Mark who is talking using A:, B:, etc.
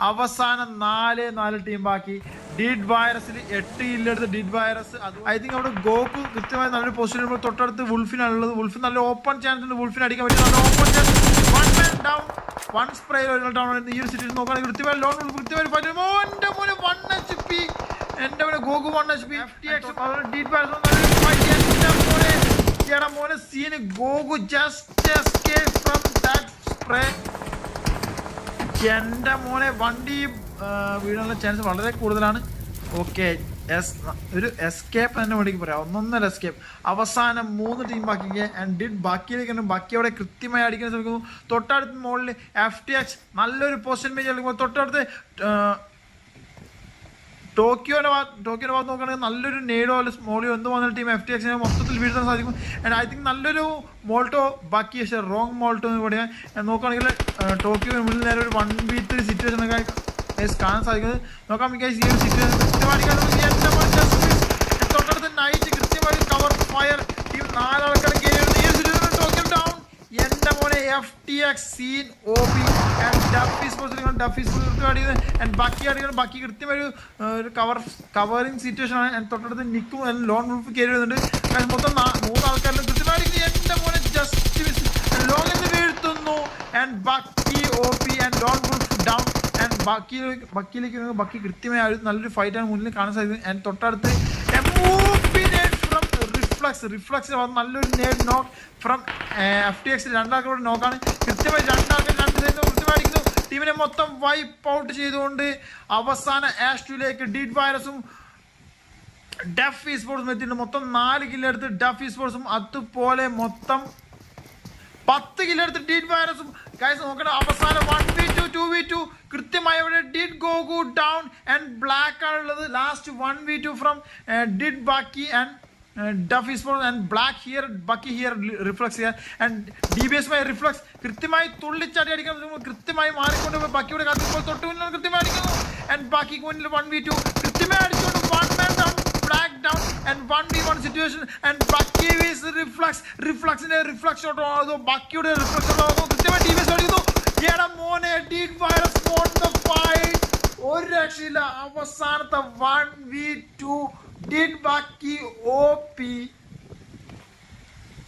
A: അവസാനം 4 team Bucky. Deed വൈറസിൽ 8 കില്ലെടുത്ത് ഡീഡ് വൈറസ്. ഐ തിങ്ക് അവിടെ ഗോകു കൃത്യമായി നല്ലൊരു പൊസിഷൻ. തൊട്ടടുത്ത് വുൾഫിനാണുള്ളത്. വുൾഫിന് നല്ല ഓപ്പൺ ചാൻസ് ഉണ്ട്. വുൾഫിന് അടിക്കാൻ പറ്റിയ നല്ല open chance. 1 man down, 1 spray down. ഈ ഒരു സിറ്റുവേഷൻ നോക്കുകയാണെങ്കിൽ കൃത്യമായി ലോൺ കൃത്യമായി ഫൈറ്റ്. എന്റെ മോനെ 1 HP. എന്റെ മോനെ ഗോകു 1 HP. ഡീഡ് വൈറസ് മോനെ scene. Goku just escape from that spray. എൻ്റെ മോനെ വണ്ടി വീഴാനുള്ള ചാൻസ് വളരെ കൂടുതലാണ്. ഓക്കെ, ഒരു എസ്കേപ്പ് തന്നെ വേണ്ടിക്ക് പറയാം. ഒന്നൊന്നര എസ്കേപ്പ്. അവസാനം 3 ടീം ബാക്കി. ആൻഡ് ഡിഡ് ബാക്കിയിലേക്ക് ബാക്കി അവിടെ കൃത്യമായി അടിക്കാൻ ശ്രമിക്കുന്നു. തൊട്ടടുത്ത് മുകളിൽ FTX നല്ലൊരു പൊസിഷൻ മേജ് കളിക്കുമ്പോൾ തൊട്ടടുത്ത് ടോക്കിയോയുടെ ഭാഗത്ത് നോക്കുകയാണെങ്കിൽ നല്ലൊരു നേടോ അല്ല സ്മോളിയോ എന്ത് വന്നാലും ടീം FTXനെ മൊത്തത്തിൽ വീഴ്ത്താൻ സാധിക്കും. ആൻഡ് ഐ തിങ്ക് നല്ലൊരു മോൾട്ടോ ബാക്കി, പക്ഷേ റോങ് മോൾട്ടോ എന്ന് പറയാൻ നോക്കുകയാണെങ്കിൽ ടോക്കിയോ മുന്നിൽ നേരെ ഒരു 1v3 സിറ്റുവേഷൻ ഒക്കെ കാണാൻ സാധിക്കുന്നത്. നോക്കാം ഈ ഒരു സിറ്റുവേഷൻ തൊട്ടടുത്ത് നൈറ്റ് കൃത്യമായി കവർ ഫയർ ടീം 4 ആൾക്കാരെ കയറിയിരുന്നു. ഈ ഒരു സിറ്റുവേഷൻ ടോക്കിയോ ഡൗൺ. എൻ്റെ മോനെ FTX സീൻ OP ആൻഡ് ഡഫി സ്പോർട്സ് അടിക്കുന്നത്. ആൻഡ് ബാക്കി കൃത്യമായി ഒരു കവറിങ് സിറ്റുവേഷൻ ആണ്. ആൻഡ് തൊട്ടടുത്ത് നിക്കും ലോൺ വുൾഫ് കയറി വരുന്നുണ്ട്. മൊത്തം 3 ആൾക്കാരിലും കൃത്യമായി എൻ്റെ മോനെ ജസ്റ്റ് മിസ് ലോൺ എന്ന് വീഴ്ത്തുന്നു. And Bucky OP and Lone Wolf down. And ബാക്കിയിലേക്ക് കൃത്യമായി നല്ലൊരു ഫൈറ്റാണ് മുന്നിൽ കാണാൻ സാധിക്കുന്നത്. ആൻഡ് തൊട്ടടുത്ത് റിഫ്ലക്സ് നല്ലൊരു നേട് നോക്ക് ഫ്രം FTX. 2 ആൾക്കാരോട് നോക്കാണ്. കൃത്യമായി 2 ആൾക്കാർ 2 സൈഡിൽ കൃത്യമായി അടിക്കുന്നു. ടീമിനെ മൊത്തം വൈപ്പ് ഔട്ട് ചെയ്തുകൊണ്ട് അവസാന ആഷ്2ലേക്ക് ഡീഡ് വൈറസും ഡഫി സ്പോർട്സും എത്തിയിട്ടുണ്ട്. മൊത്തം 4 കില്ലെടുത്ത് ഡഫി സ്പോർട്സും അതുപോലെ മൊത്തം 10 കില്ലെടുത്ത് ഡീഡ് വൈറസും. ഗൈസ് നോക്കണം, അവസാനം 1v2 2v2 കൃത്യമായി അവിടെ did Goku down and black ആണുള്ളത്. ലാസ്റ്റ് 1v2 ഫ്രം ഡിഡ് ബാക്കി and Duffy Sports and black here, Bucky here, reflex here and DBS by reflex. കൃത്യമായി തുള്ളിച്ചാടി അടിക്കാൻ കൃത്യമായി മാറിക്കൊണ്ട് ബക്കിയുടെ കാത്തിപ്പോൾ തൊട്ട് മുന്നിൽ കൃത്യമായി അടിക്കുന്നു. ആൻഡ് ബാക്കി മുന്നിൽ 1v2 കൃത്യമായി അടിച്ചുകൊണ്ട് 1 man down, black down and 1v1 situation and Bucky is റിഫ്ലക്സിന്റെ റിഫ്ലക്സ് ഷോട്ട് ആവുന്നു. ബാക്കിയുടെ റിഫ്ലക്സ് ഷോട്ട് ആവുന്നു. കൃത്യമായി DBS അടിക്കുന്നു. എടാ മോനെ deed virus won the fight. ഒരു രക്ഷയില്ല. അവസാനത്തെ 1v2 Did Bucky OP